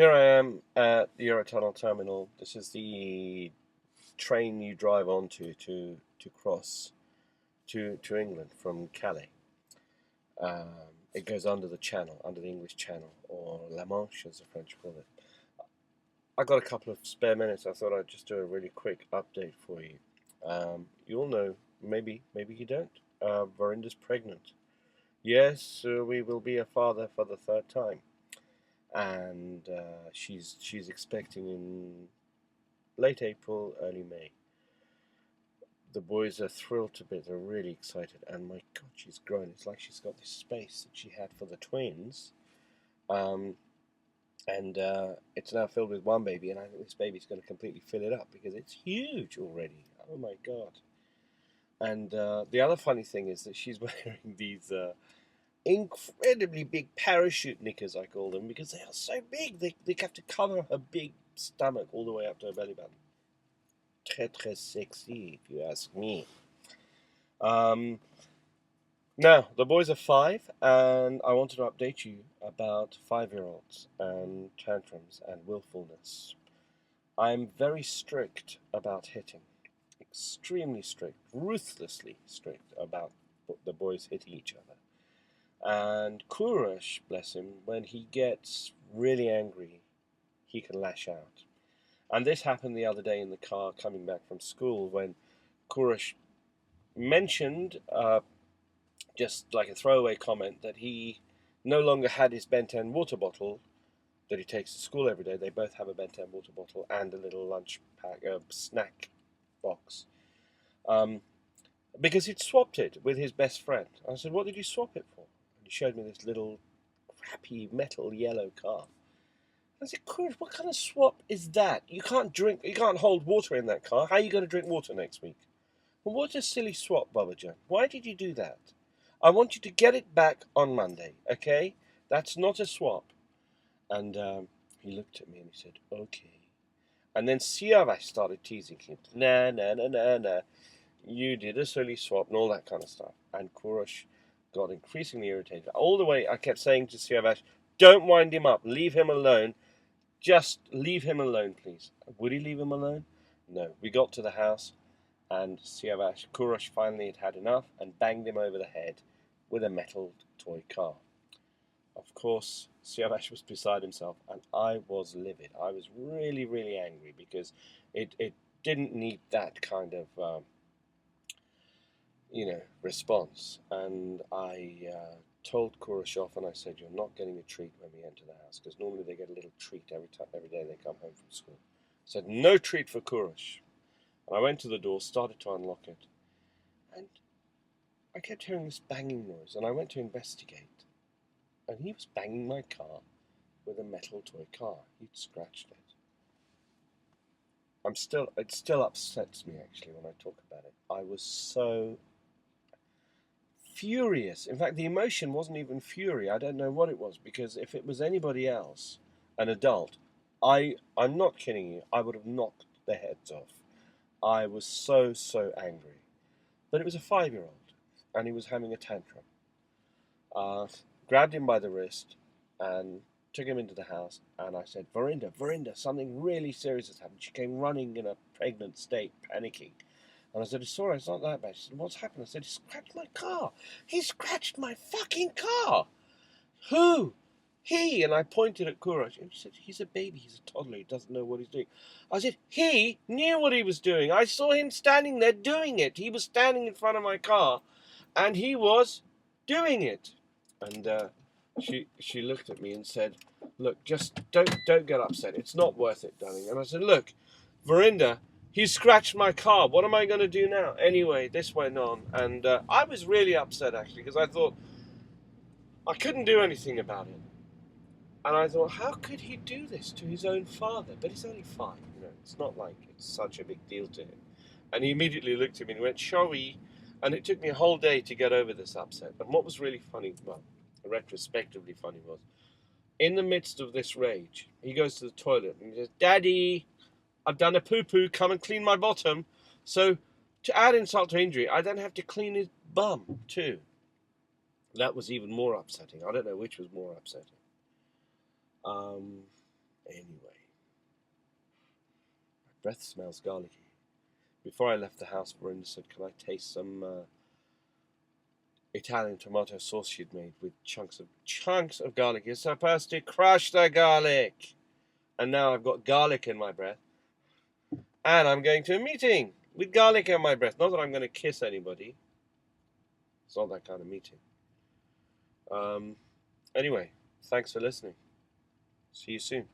Here I am at the Eurotunnel terminal. This is the train you drive onto to cross to England from Calais. It goes under the channel, under the English Channel, or La Manche as the French call it. I got a couple of spare minutes. I thought I'd just do a really quick update for you. You all know, maybe you don't. Verinda's pregnant. Yes, we will be a father for the third time, and she's expecting in late April, early May. The boys are thrilled to bits. They're really excited, and my God, she's grown. It's like she's got this space that she had for the twins, um, and it's now filled with one baby, and I think this baby's going to completely fill it up because it's huge already. Oh my God! And the other funny thing is that she's wearing these incredibly big parachute knickers, I call them, because they are so big. They have to cover her big stomach all the way up to her belly button. Très très sexy, if you ask me. Now, the boys are 5, and I wanted to update you about 5-year-olds and tantrums and willfulness. I'm very strict about hitting. Extremely strict, ruthlessly strict about the boys hitting each other. And Kourosh, bless him, when he gets really angry, he can lash out. And this happened the other day in the car coming back from school when Kourosh mentioned, just like a throwaway comment, that he no longer had his Ben 10 water bottle that he takes to school every day. They both have a Ben 10 water bottle and a little lunch pack, snack box. Because he'd swapped it with his best friend. I said, "What did you swap it for?" And he showed me this little crappy metal yellow car. I said, "Kourosh, what kind of swap is that? You can't hold water in that car. How are you going to drink water next week?" "Well, what a silly swap, Babajan. Why did you do that? I want you to get it back on Monday, okay? That's not a swap." And he looked at me and he said, "Okay." And then Siavash started teasing him. Nah. You did a silly swap and all that kind of stuff. And Kourosh got increasingly irritated. All the way I kept saying to Siavash, "Don't wind him up. Leave him alone. Just leave him alone, please." Would he leave him alone? No. We got to the house, and Kourosh finally had had enough and banged him over the head with a metal toy car. Of course, Siavash was beside himself, and I was livid. I was really, really angry because it didn't need that kind of response. And I told Kourosh off, and I said, "You're not getting a treat when we enter the house," because normally they get a little treat every day they come home from school. I said, "No treat for Kourosh." And I went to the door, started to unlock it, and I kept hearing this banging noise, and I went to investigate. And he was banging my car with a metal toy car. He'd scratched it. It still upsets me actually when I talk about it. I was so furious. In fact, the emotion wasn't even fury. I don't know what it was, because if it was anybody else, an adult, I'm not kidding you, I would have knocked their heads off. I was so angry. But it was a 5-year-old, and he was having a tantrum. Grabbed him by the wrist and took him into the house, and I said, Verinda, something really serious has happened." She came running in a pregnant state, panicking. And I said, "It's all right, it's not that bad." She said, "What's happened?" I said, "He scratched my car. He scratched my fucking car." "Who?" "He." And I pointed at Kourosh, and she said, "He's a baby, he's a toddler, he doesn't know what he's doing." I said, "He knew what he was doing. I saw him standing there doing it. He was standing in front of my car, and he was doing it." And she looked at me and said, "Look, just don't get upset. It's not worth it, darling." And I said, "Look, Verinda, he scratched my car. What am I going to do now?" Anyway, this went on, and I was really upset actually, because I thought I couldn't do anything about it. And I thought, how could he do this to his own father? But he's only 5, It's not like it's such a big deal to him. And he immediately looked at me and went, "Shall we?" And it took me a whole day to get over this upset. And what was really funny, well, retrospectively funny, was in the midst of this rage, he goes to the toilet and he says, "Daddy, I've done a poo-poo, come and clean my bottom." So to add insult to injury, I then have to clean his bum too. That was even more upsetting. I don't know which was more upsetting. Anyway, my breath smells garlicky. Before I left the house, Verinda said, "Can I taste some Italian tomato sauce she'd made with chunks of garlic? You're supposed to crush the garlic." And now I've got garlic in my breath. And I'm going to a meeting with garlic in my breath. Not that I'm going to kiss anybody. It's not that kind of meeting. Anyway, thanks for listening. See you soon.